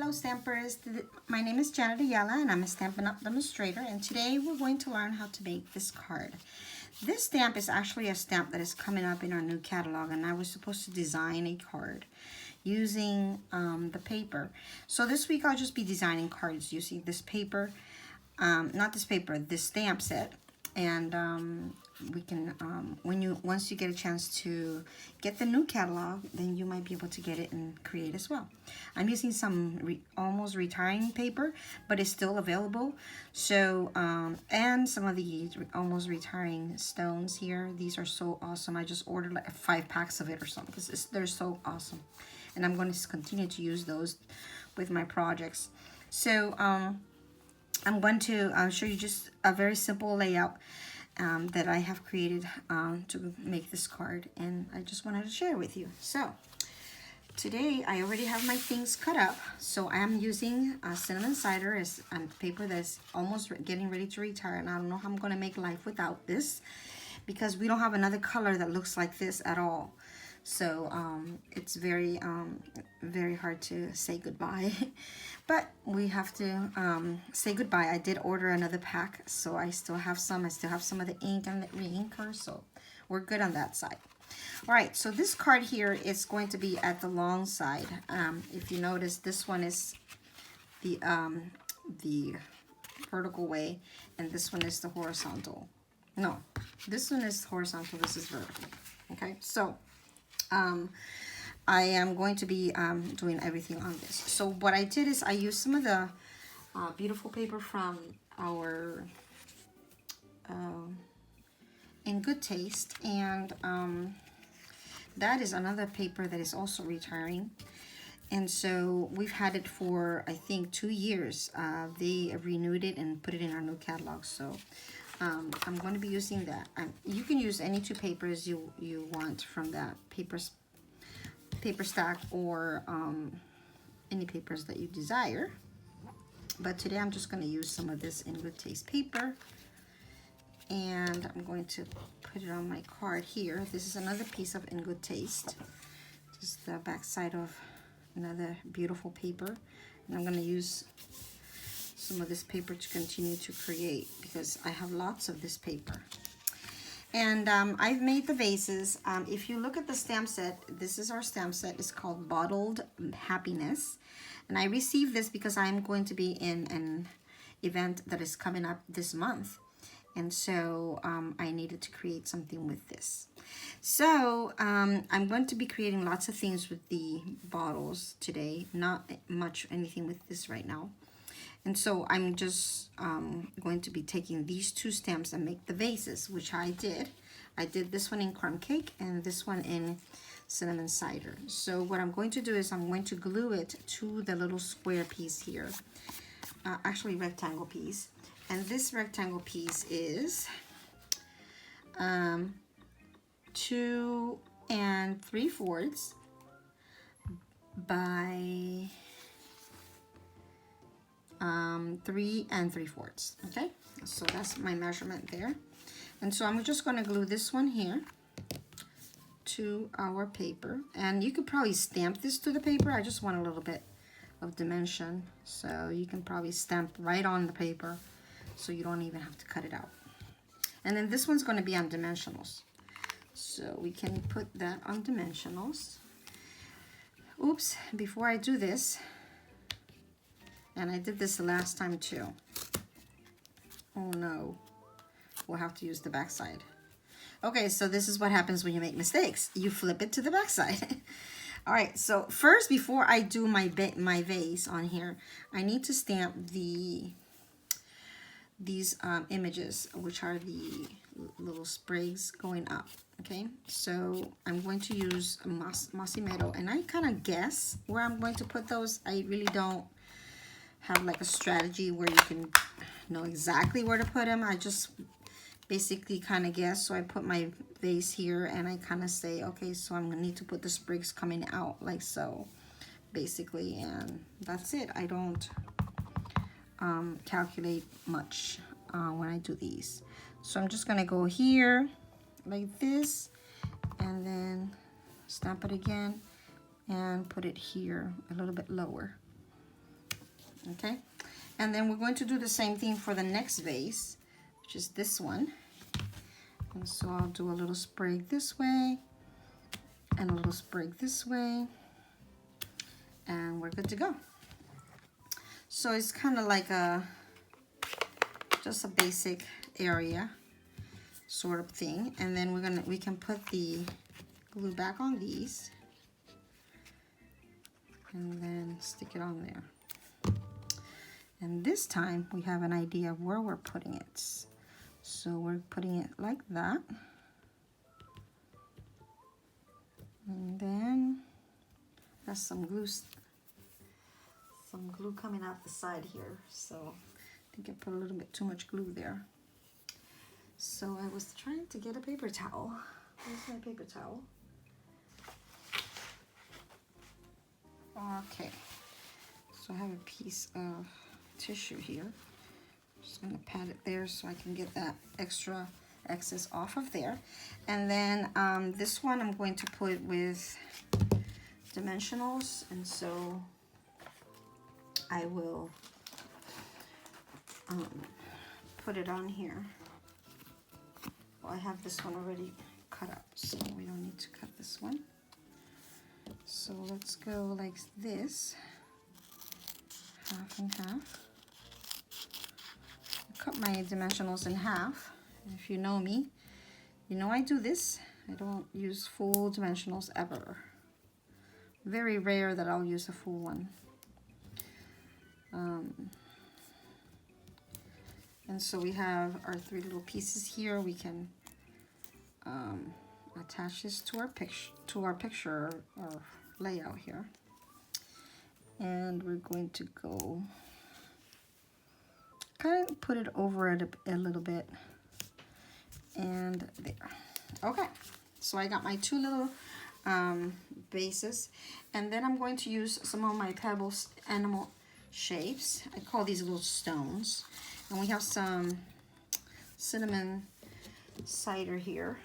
Hello Stampers, my name is Janet Ayala and I'm a Stampin' Up! Demonstrator, and today we're going to learn how to make this card. This stamp is actually a stamp that is coming up in our new catalog, and I was supposed to design a card using the paper. So this week I'll just be designing cards using this paper, not this paper, this stamp set. And we can once you get a chance to get the new catalog, then you might be able to get it and create as well. I'm using some almost retiring paper, but it's still available. So and some of the almost retiring stones here, these are so awesome. I just ordered like 5 packs of it or something because they're so awesome, and I'm going to continue to use those with my projects. So I'm going to show you just a very simple layout that I have created to make this card, and I just wanted to share with you. So today I already have my things cut up, so I am using cinnamon cider as paper that's almost getting ready to retire, and I don't know how I'm going to make life without this because we don't have another color that looks like this at all. So it's very hard to say goodbye, but we have to say goodbye. I did order another pack, so I still have some. I still have some of the ink and the re-inker, so we're good on that side. All right, so this card here is going to be at the long side. If you notice, this one is the vertical way, and this one is the horizontal. No, this one is horizontal, this is vertical. Okay, so I am going to be doing everything on this. So what I did is I used some of the beautiful paper from our In Good Taste, and that is another paper that is also retiring, and so we've had it for I think 2 years. They renewed it and put it in our new catalog, so I'm going to be using that. You can use any 2 papers you want from that paper stack, or any papers that you desire. But today I'm just going to use some of this In Good Taste paper, and I'm going to put it on my card here. This is another piece of In Good Taste, just the back side of another beautiful paper, and I'm going to use some of this paper to continue to create because I have lots of this paper. And I've made the vases. If you look at the stamp set, this is our stamp set. It's called Bottled Happiness, and I received this because I'm going to be in an event that is coming up this month, and so I needed to create something with this. So I'm going to be creating lots of things with the bottles today, not much anything with this right now. And so I'm just going to be taking these 2 stamps and make the vases, which I did. I did this one in Crumb Cake and this one in Cinnamon Cider. So what I'm going to do is I'm going to glue it to the little square piece here, actually rectangle piece. And this rectangle piece is 2 3/4 by 3 3/4. Okay, so that's my measurement there. And so I'm just going to glue this one here to our paper, and you could probably stamp this to the paper. I just want a little bit of dimension, so you can probably stamp right on the paper so you don't even have to cut it out. And then this one's going to be on dimensionals, so we can put that on dimensionals. Oops, before I do this, and I did this the last time too. Oh no, we'll have to use the back side. Okay, so this is what happens when you make mistakes. You flip it to the back side. All right, so first, before I do my vase on here, I need to stamp these images, which are the little sprays going up. Okay, so I'm going to use Mossy Meadow, and I kind of guess where I'm going to put those. I really don't have like a strategy where you can know exactly where to put them. I just basically kind of guess. So I put my vase here, and I kind of say, okay, so I'm gonna need to put the sprigs coming out like so, basically, and that's it. I don't calculate much when I do these. So I'm just gonna go here like this, and then stamp it again and put it here a little bit lower. Okay, and then we're going to do the same thing for the next vase, which is this one. And so I'll do a little sprig this way and a little sprig this way, and we're good to go. So it's kind of like just a basic area sort of thing, and then we can put the glue back on these and then stick it on there. And this time we have an idea of where we're putting it. So we're putting it like that. And then there's some glue coming out the side here. So I think I put a little bit too much glue there. So I was trying to get a paper towel. Where's my paper towel? Okay, so I have a piece of tissue here. I'm just gonna pat it there so I can get that extra excess off of there. And then this one I'm going to put with dimensionals, and so I will put it on here. Well, I have this one already cut up, so we don't need to cut this one. So let's go like this, half and half. I cut my dimensionals in half. If you know me, you know I do this. I don't use full dimensionals ever. Very rare that I'll use a full one. And so we have our 3 little pieces here. We can attach this to our picture or layout here, and we're going to go kind of put it over it a little bit, and there. Okay, so I got my 2 little bases, and then I'm going to use some of my Pebbles animal shapes. I call these little stones, and we have some cinnamon cider here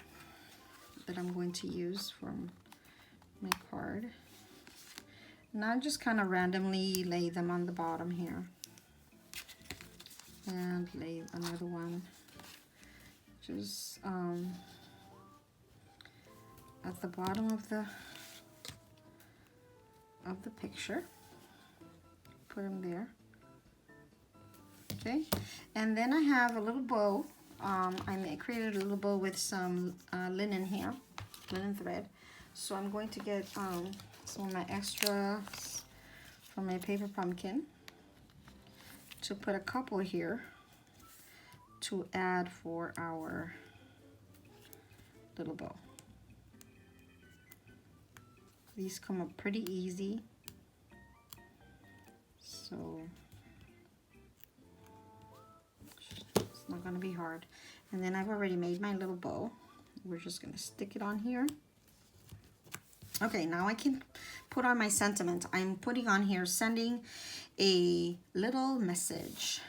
that I'm going to use for my card. And I just kind of randomly lay them on the bottom here, and lay another one just at the bottom of the picture. Put them there. Okay, and then I have a little bow. I created a little bow with some linen here, linen thread. So I'm going to get some of my extras from my paper pumpkin to put a couple here to add for our little bow. These come up pretty easy, so it's not going to be hard. And then I've already made my little bow. We're just going to stick it on here. Okay, now I can put on my sentiment. I'm putting on here, sending a little message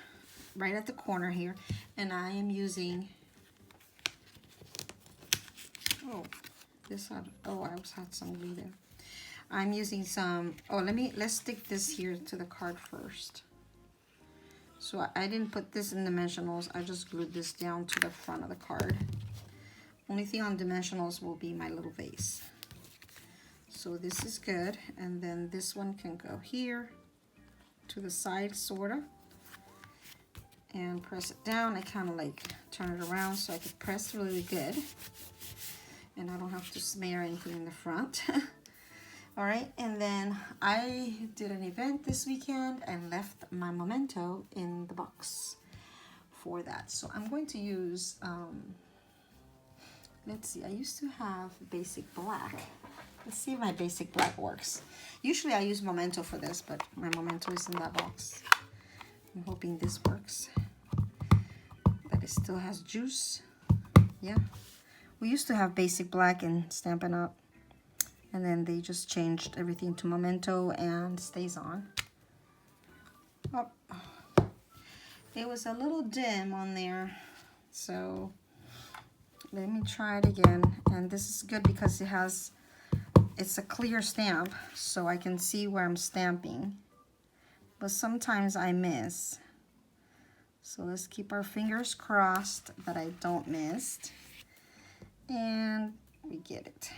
right at the corner here, and I am using, I had some glue there. I'm using some, let's stick this here to the card first. So I didn't put this in dimensionals, I just glued this down to the front of the card. Only thing on dimensionals will be my little vase. So this is good, and then this one can go here to the side, sorta, and press it down. I kind of like turn it around so I can press really good, and I don't have to smear anything in the front. All right, and then I did an event this weekend and left my memento in the box for that. So I'm going to use, let's see, I used to have basic black. Let's see if my basic black works. Usually I use memento for this, but my memento is in that box. I'm hoping this works, that it still has juice. Yeah, we used to have basic black in Stampin' Up, and then they just changed everything to memento and stays on. Oh, it was a little dim on there, so let me try it again. And this is good because it's a clear stamp, so I can see where I'm stamping. but sometimes I miss. So let's keep our fingers crossed that I don't miss. And we get it.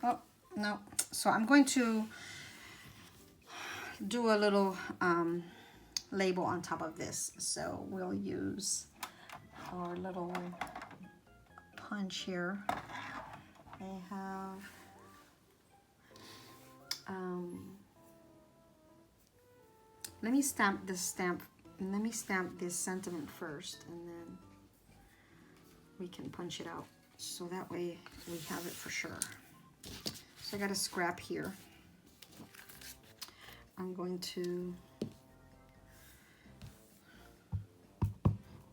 Oh, no. So I'm going to do a little label on top of this. So we'll use our little punch here. I have let me stamp this sentiment first, and then we can punch it out. So that way we have it for sure. So I got a scrap here. I'm going to,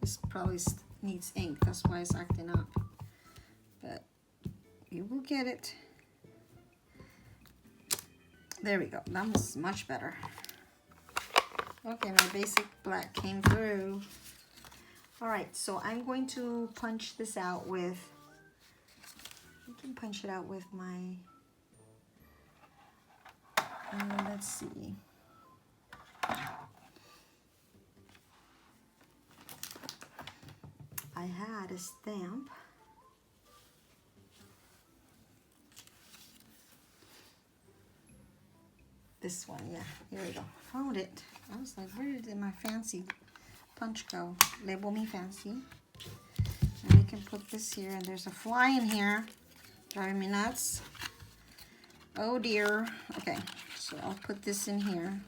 this probably needs ink, that's why it's acting up. But you will get it. There we go, that was much better. Okay, my basic black came through. All right, so I'm going to punch this out with, I can punch it out with my, let's see. I had a stamp. This one, yeah, here we go. Found it. I was like, where did my fancy punch go? Label me fancy. And we can put this here, and there's a fly in here. Driving me nuts. Oh dear. Okay, so I'll put this in here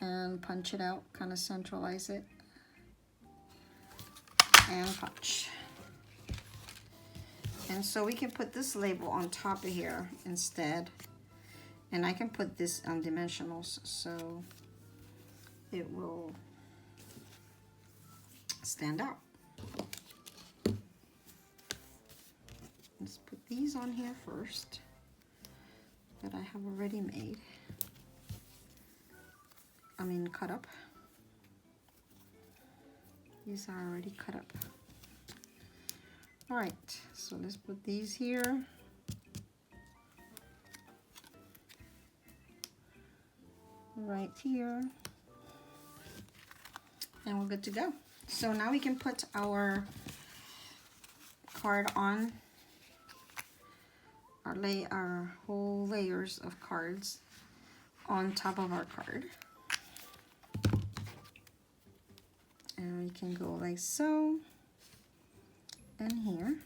and punch it out, kind of centralize it. And punch. And so we can put this label on top of here instead. And I can put this on dimensionals so it will stand out. Let's put these on here first that I have already made. I mean cut up. These are already cut up. All right, so let's put these here. Right here. And we're good to go. So now we can put our card on, our whole layers of cards on top of our card. And we can go like so, and here.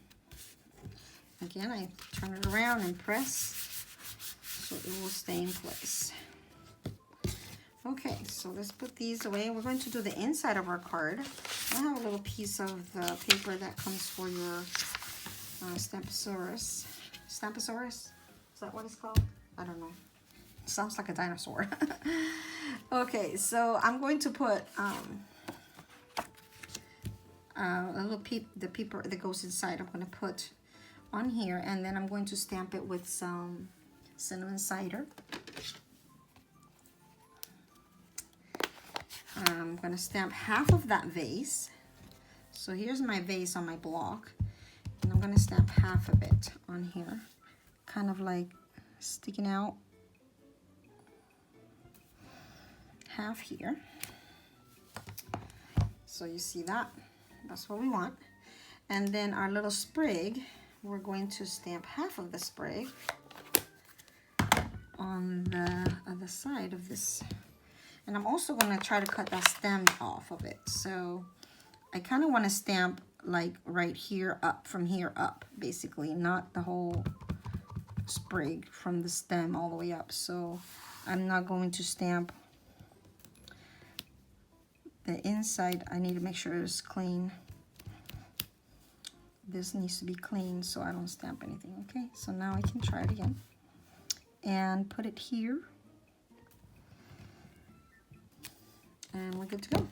Again, I turn it around and press so it will stay in place. Okay, so let's put these away. We're going to do the inside of our card. I have a little piece of the paper that comes for your Stamposaurus. Stamposaurus? Is that what it's called? I don't know. Sounds like a dinosaur. Okay, so I'm going to put a little the paper that goes inside. I'm going to put on here, and then I'm going to stamp it with some cinnamon cider. I'm going to stamp half of that vase. So here's my vase on my block, and I'm going to stamp half of it on here, kind of like sticking out half here. So you see that? That's what we want. And then our little sprig, we're going to stamp half of the sprig on the other side of this. And I'm also going to try to cut that stem off of it. So I kind of want to stamp like right here up, from here up, basically, not the whole sprig from the stem all the way up. So I'm not going to stamp the inside. I need to make sure it's clean. This needs to be clean so I don't stamp anything. Okay, so now I can try it again and put it here. And we're good to go.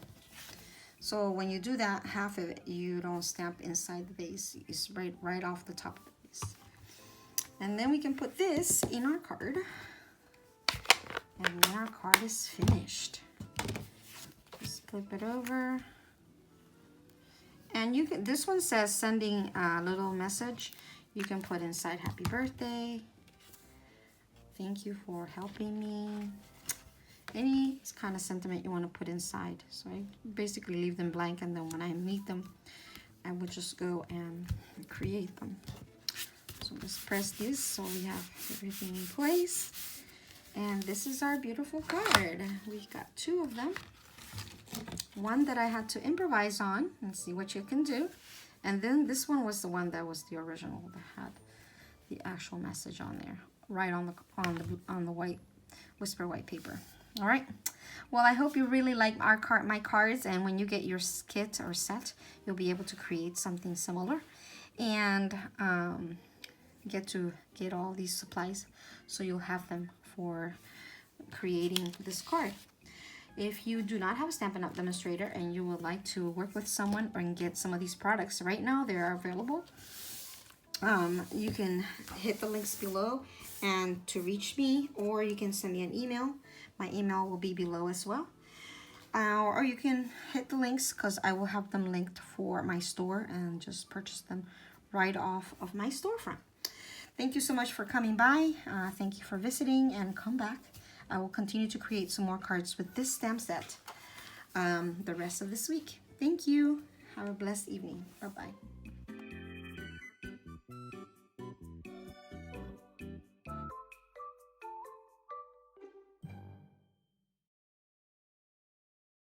So when you do that, half of it, you don't stamp inside the vase. It's right off the top of the vase. And then we can put this in our card. And then our card is finished. Just flip it over. And you can, this one says sending a little message. You can put inside happy birthday. Thank you for helping me. any kind of sentiment you want to put inside. So I basically leave them blank, and then when I meet them, I would just go and create them. So just press this so we have everything in place. And this is our beautiful card. We got 2 of them. One that I had to improvise on and see what you can do. And then this one was the one that was the original that had the actual message on there, right on the white Whisper white paper. All right. Well, I hope you really like my cards, and when you get your kit or set, you'll be able to create something similar, and get all these supplies, so you'll have them for creating this card. If you do not have a Stampin' Up! Demonstrator and you would like to work with someone and get some of these products, right now they are available. You can hit the links below and to reach me, or you can send me an email. My email will be below as well. Or you can hit the links, because I will have them linked for my store, and just purchase them right off of my storefront. Thank you so much for coming by. Thank you for visiting, and come back. I will continue to create some more cards with this stamp set the rest of this week. Thank you. Have a blessed evening. Bye-bye.